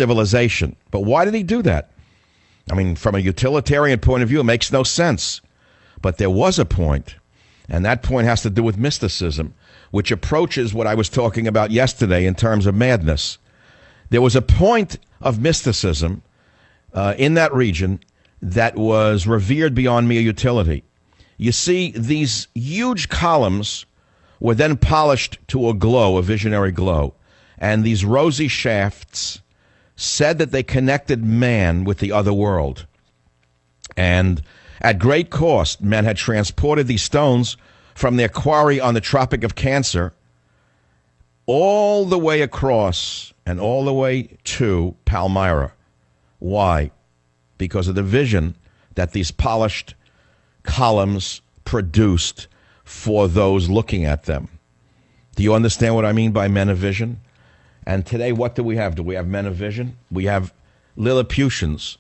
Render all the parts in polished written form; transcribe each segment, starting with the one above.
civilization. But why did he do that? I mean, from a utilitarian point of view, it makes no sense. But there was a point, and that point has to do with mysticism, which approaches what I was talking about yesterday in terms of madness. There was a point of mysticism in that region that was revered beyond mere utility. You see, these huge columns were then polished to a glow, a visionary glow, and these rosy shafts said that they connected man with the other world. And at great cost, men had transported these stones from their quarry on the Tropic of Cancer all the way across and all the way to Palmyra. Why? Because of the vision that these polished columns produced for those looking at them. Do you understand what I mean by men of vision? And today, what do we have? Do we have men of vision? We have Lilliputians.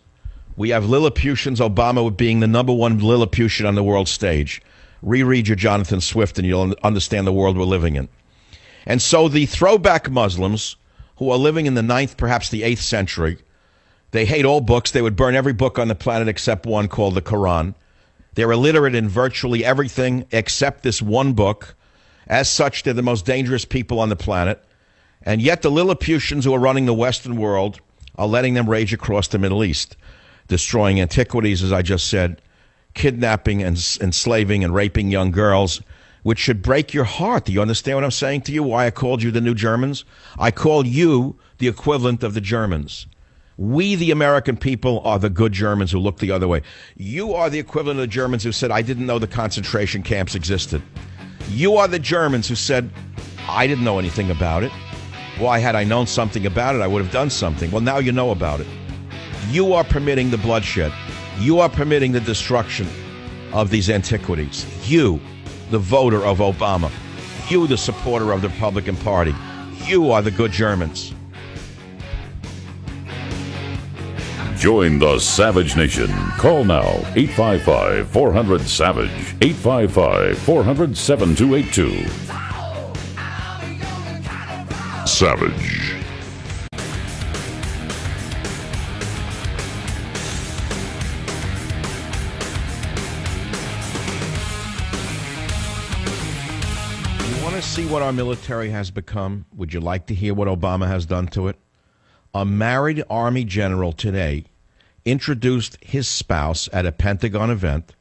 We have Lilliputians, Obama being the number one Lilliputian on the world stage. Reread your Jonathan Swift and you'll understand the world we're living in. And so the throwback Muslims who are living in the 9th, perhaps the 8th century, they hate all books. They would burn every book on the planet except one called the Quran. They're illiterate in virtually everything except this one book. As such, they're the most dangerous people on the planet. And yet the Lilliputians who are running the Western world are letting them rage across the Middle East, destroying antiquities, as I just said, kidnapping and enslaving and raping young girls, which should break your heart. Do you understand what I'm saying to you? Why I called you the new Germans? I call you the equivalent of the Germans. We, the American people, are the good Germans who look the other way. You are the equivalent of the Germans who said, I didn't know the concentration camps existed. You are the Germans who said, I didn't know anything about it. Why, had I known something about it, I would have done something. Well, now you know about it. You are permitting the bloodshed. You are permitting the destruction of these antiquities. You, the voter of Obama. You, the supporter of the Republican Party. You are the good Germans. Join the Savage Nation. Call now, 855-400-SAVAGE, 855-400-7282. Savage. You want to see what our military has become? Would you like to hear what Obama has done to it? A married Army general today introduced his spouse at a Pentagon event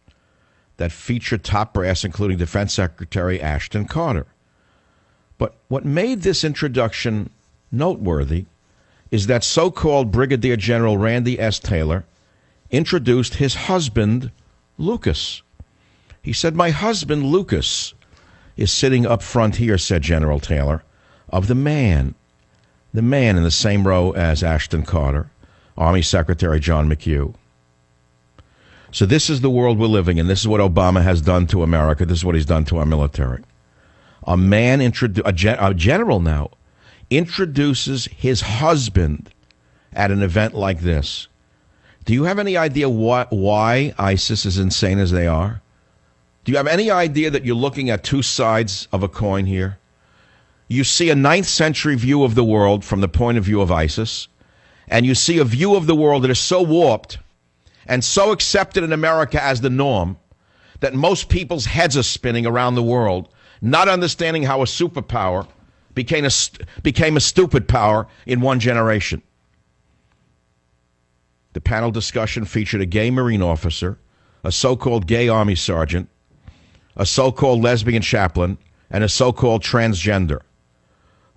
that featured top brass, including Defense Secretary Ashton Carter. But what made this introduction noteworthy is that so-called Brigadier General Randy S. Taylor introduced his husband, Lucas. He said, my husband, Lucas, is sitting up front here, said General Taylor, of the man in the same row as Ashton Carter, Army Secretary John McHugh. So this is the world we're living in. This is what Obama has done to America. This is what he's done to our military. A general now, introduces his husband at an event like this. Do you have any idea why ISIS is insane as they are? Do you have any idea that you're looking at two sides of a coin here? You see a 9th century view of the world from the point of view of ISIS, and you see a view of the world that is so warped and so accepted in America as the norm that most people's heads are spinning around the world, not understanding how a superpower became a stupid power in one generation. The panel discussion featured a gay Marine officer, a so-called gay Army sergeant, a so-called lesbian chaplain, and a so-called transgender,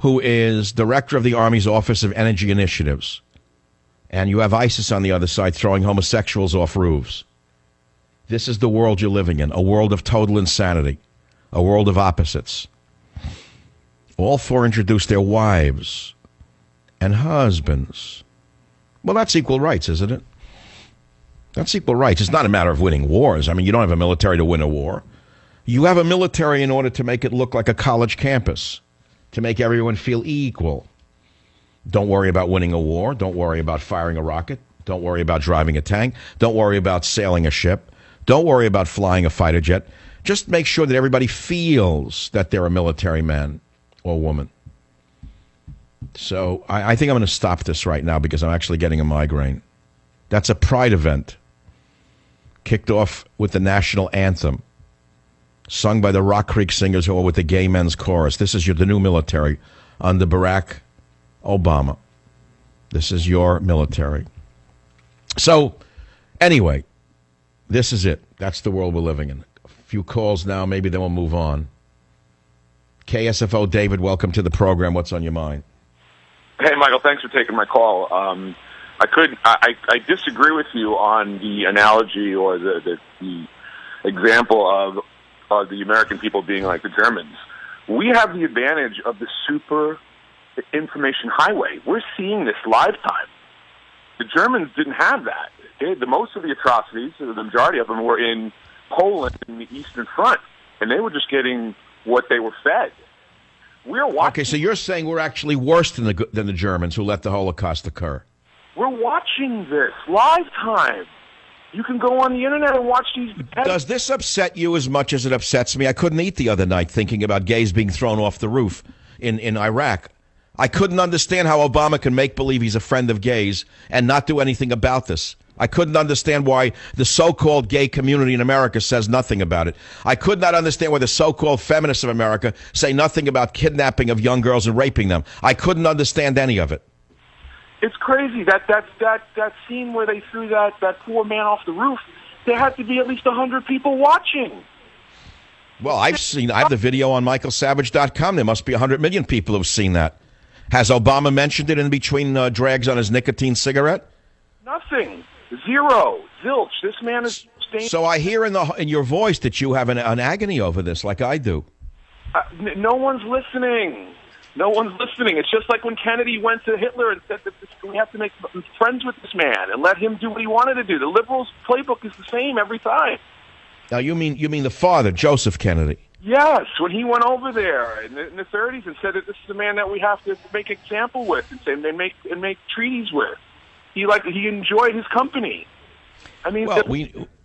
who is director of the Army's Office of Energy Initiatives. And you have ISIS on the other side throwing homosexuals off roofs. This is the world you're living in, a world of total insanity, a world of opposites. All four introduced their wives and husbands. Well, that's equal rights, isn't it? That's equal rights. It's not a matter of winning wars. I mean, you don't have a military to win a war. You have a military in order to make it look like a college campus, to make everyone feel equal. Don't worry about winning a war. Don't worry about firing a rocket. Don't worry about driving a tank. Don't worry about sailing a ship. Don't worry about flying a fighter jet. Just make sure that everybody feels that they're a military man or woman. So I think I'm going to stop this right now because I'm actually getting a migraine. That's a pride event. Kicked off with the national anthem, sung by the Rock Creek Singers or with the Gay Men's Chorus. This is the new military under Barack Obama. This is your military. So, anyway, this is it. That's the world we're living in. A few calls now, maybe then we'll move on. KSFO David, welcome to the program. What's on your mind? Hey, Michael, thanks for taking my call. I disagree with you on the analogy or the example of the American people being like the Germans. We have the advantage of the super information highway. We're seeing this live time. The Germans didn't have that. Most of the atrocities, the majority of them, were in Poland in the Eastern Front, and they were just getting what they were fed. We're watching. Okay, so you're saying we're actually worse than the Germans who let the Holocaust occur. We're watching this live time. You can go on the internet and watch these. Does this upset you as much as it upsets me? I couldn't eat the other night thinking about gays being thrown off the roof in Iraq. I couldn't understand how Obama can make believe he's a friend of gays and not do anything about this. I couldn't understand why the so-called gay community in America says nothing about it. I could not understand why the so-called feminists of America say nothing about kidnapping of young girls and raping them. I couldn't understand any of it. It's crazy that scene where they threw that poor man off the roof. There had to be at least 100 people watching. Well, I have the video on michaelsavage.com. There must be 100 million people who've seen that. Has Obama mentioned it in between drags on his nicotine cigarette? Nothing. Zero. Zilch. This man is staying. So I hear in your voice that you have an agony over this, like I do. No one's listening. No one's listening. It's just like when Kennedy went to Hitler and said that we have to make friends with this man and let him do what he wanted to do. The liberals' playbook is the same every time. Now you mean the father, Joseph Kennedy? Yes, when he went over there in the 30s and said that this is the man that we have to make example with and make treaties with. He enjoyed his company. I mean, well,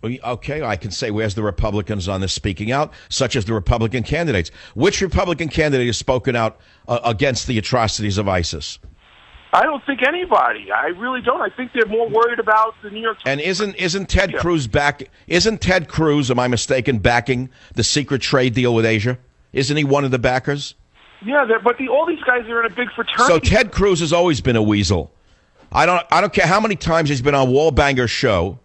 okay, I can say where's the Republicans on this speaking out, such as the Republican candidates. Which Republican candidate has spoken out against the atrocities of ISIS? I don't think anybody. I really don't. I think they're more worried about the New York Times. And isn't Ted Cruz back? Isn't Ted Cruz, am I mistaken, backing the secret trade deal with Asia? Isn't he one of the backers? Yeah, but all these guys are in a big fraternity. So Ted Cruz has always been a weasel. I don't care how many times he's been on Wallbanger's show,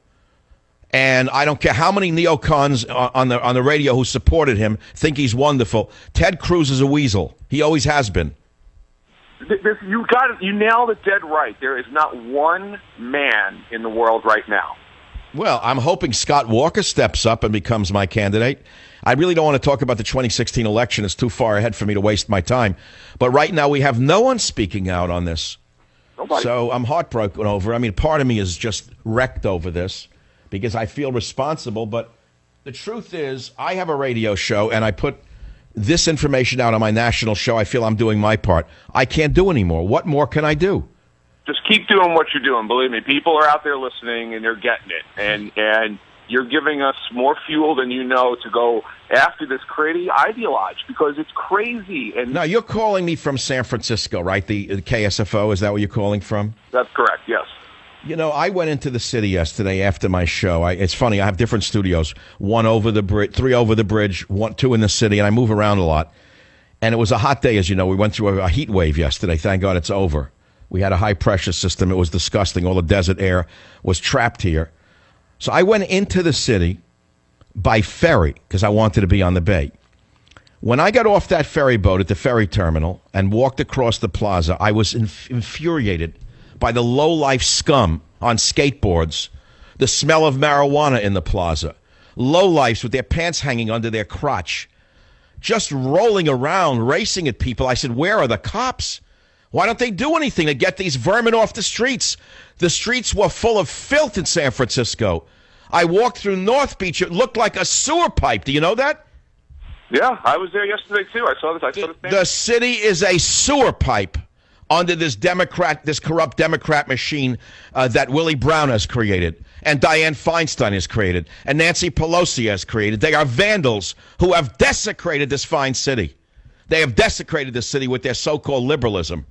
and I don't care how many neocons on the radio who supported him think he's wonderful. Ted Cruz is a weasel. He always has been. You nailed it dead right. There is not one man in the world right now. Well, I'm hoping Scott Walker steps up and becomes my candidate. I really don't want to talk about the 2016 election. It's too far ahead for me to waste my time. But right now we have no one speaking out on this. Nobody. So I'm heartbroken over it. I mean, part of me is just wrecked over this because I feel responsible. But the truth is, I have a radio show, and I put this information out on my national show. I feel I'm doing my part. I can't do anymore. What more can I do? Just keep doing what you're doing. Believe me, people are out there listening, and they're getting it. And you're giving us more fuel than you know to go after this crazy ideologue because it's crazy. And now you're calling me from San Francisco, right? The KSFO, is that where you're calling from? That's correct, yes. You know, I went into the city yesterday after my show. It's funny, I have different studios, one over the bridge, 3 over the bridge, 2 in the city, and I move around a lot. And it was a hot day, as you know. We went through a heat wave yesterday. Thank God it's over. We had a high-pressure system. It was disgusting. All the desert air was trapped here. So I went into the city by ferry because I wanted to be on the bay. When I got off that ferry boat at the ferry terminal and walked across the plaza, I was infuriated by the low-life scum on skateboards, the smell of marijuana in the plaza, lowlifes with their pants hanging under their crotch, just rolling around, racing at people. I said, where are the cops? Why don't they do anything to get these vermin off the streets? The streets were full of filth in San Francisco. I walked through North Beach. It looked like a sewer pipe. Do you know that? Yeah, I was there yesterday, too. I saw this. The city is a sewer pipe under this corrupt Democrat machine that Willie Brown has created and Dianne Feinstein has created and Nancy Pelosi has created. They are vandals who have desecrated this fine city. They have desecrated this city with their so-called liberalism.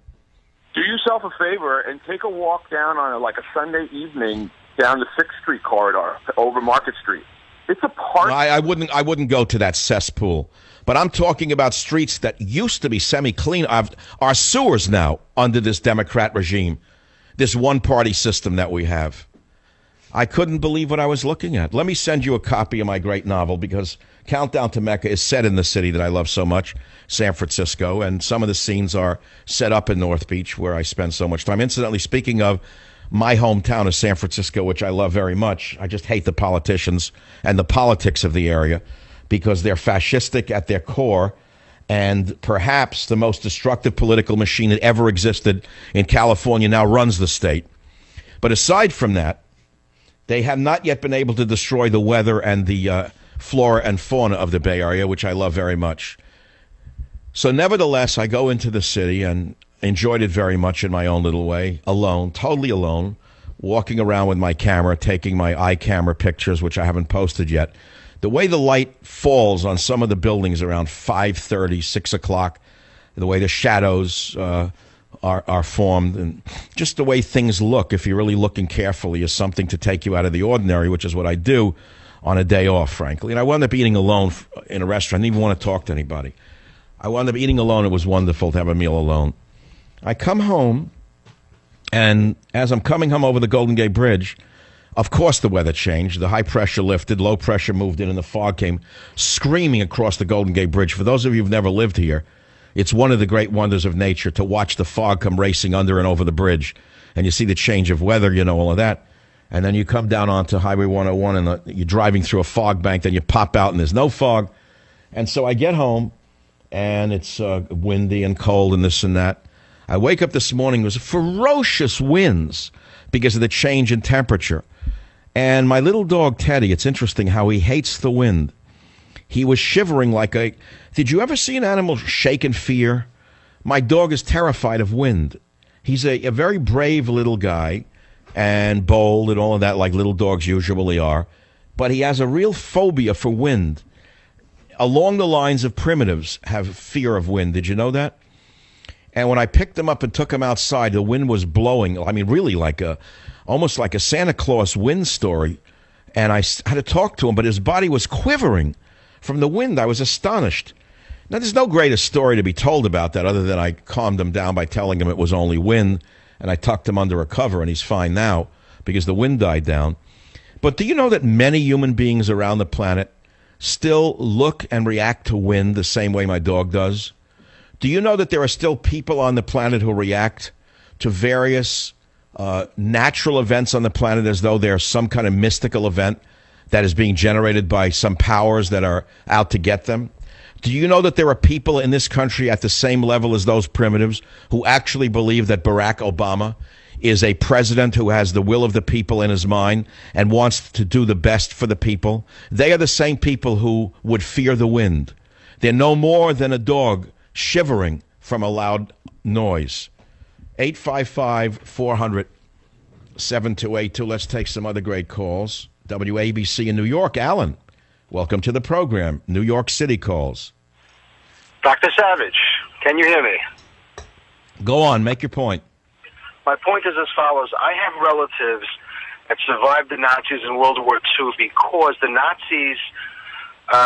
do yourself a favor and take a walk down on a Sunday evening down the 6th Street corridor over Market Street. It's a park. I wouldn't go to that cesspool. But I'm talking about streets that used to be semi-clean are sewers now under this Democrat regime, this one-party system that we have. I couldn't believe what I was looking at. Let me send you a copy of my great novel, because Countdown to Mecca is set in the city that I love so much, San Francisco, and some of the scenes are set up in North Beach, where I spend so much time. Incidentally, speaking of my hometown of San Francisco, which I love very much, I just hate the politicians and the politics of the area, because they're fascistic at their core, and perhaps the most destructive political machine that ever existed in California now runs the state. But aside from that, they have not yet been able to destroy the weather and the flora and fauna of the Bay Area, which I love very much. So nevertheless, I go into the city and enjoyed it very much in my own little way, alone, totally alone, walking around with my camera, taking my iCamera pictures, which I haven't posted yet. The way the light falls on some of the buildings around 5:30, 6 o'clock, the way the shadows are formed, and just the way things look, if you're really looking carefully, is something to take you out of the ordinary, which is what I do on a day off, frankly. And I wound up eating alone in a restaurant. I didn't even want to talk to anybody. I wound up eating alone. It was wonderful to have a meal alone. I come home, and as I'm coming home over the Golden Gate Bridge, of course the weather changed. The high pressure lifted, low pressure moved in, and the fog came screaming across the Golden Gate Bridge. For those of you who've never lived here, it's one of the great wonders of nature to watch the fog come racing under and over the bridge. And you see the change of weather, all of that. And then you come down onto Highway 101, and you're driving through a fog bank, then you pop out and there's no fog. And so I get home, and it's windy and cold and this and that. I wake up this morning, there was ferocious winds because of the change in temperature. And my little dog, Teddy, it's interesting how he hates the wind. He was shivering like a... Did you ever see an animal shake in fear? My dog is terrified of wind. He's a very brave little guy and bold and all of that, like little dogs usually are. But he has a real phobia for wind. Along the lines of primitives have fear of wind. Did you know that? And when I picked him up and took him outside, the wind was blowing. I mean, really almost like a Santa Claus wind story. And I had to talk to him, but his body was quivering from the wind. I was astonished. Now, there's no greater story to be told about that other than I calmed him down by telling him it was only wind, and I tucked him under a cover, and he's fine now because the wind died down. But do you know that many human beings around the planet still look and react to wind the same way my dog does? Do you know that there are still people on the planet who react to various natural events on the planet as though they're some kind of mystical event that is being generated by some powers that are out to get them? Do you know that there are people in this country at the same level as those primitives who actually believe that Barack Obama is a president who has the will of the people in his mind and wants to do the best for the people? They are the same people who would fear the wind. They're no more than a dog shivering from a loud noise. 855-400-7282. Let's take some other great calls. WABC in New York. Alan, welcome to the program. New York City calls. Dr. Savage, can you hear me? Go on, make your point. My point is as follows. I have relatives that survived the Nazis in World War II because the Nazis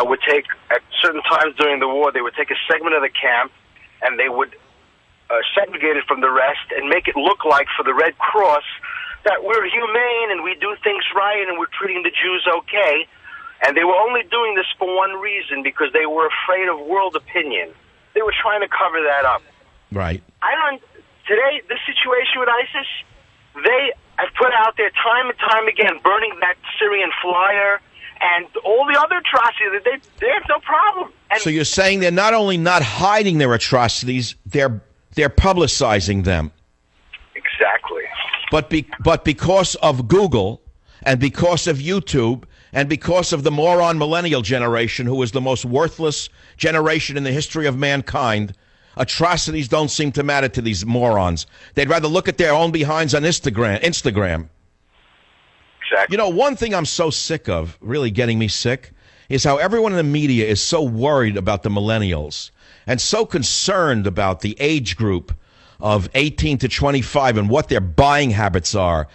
would take, at certain times during the war, they would take a segment of the camp and they would segregate it from the rest and make it look like for the Red Cross that we're humane and we do things right and we're treating the Jews okay. And they were only doing this for one reason, because they were afraid of world opinion. They were trying to cover that up. Right. Today, this situation with ISIS, they have put out there time and time again, burning that Syrian flyer and all the other atrocities. They have no problem. And so you're saying they're not only not hiding their atrocities, they're publicizing them. Exactly. But because of Google and because of YouTube and because of the moron millennial generation, who is the most worthless generation in the history of mankind, atrocities don't seem to matter to these morons. They'd rather look at their own behinds on Instagram. Exactly. You know, one thing I'm so sick of, really getting me sick, is how everyone in the media is so worried about the millennials and so concerned about the age group of 18 to 25 and what their buying habits are.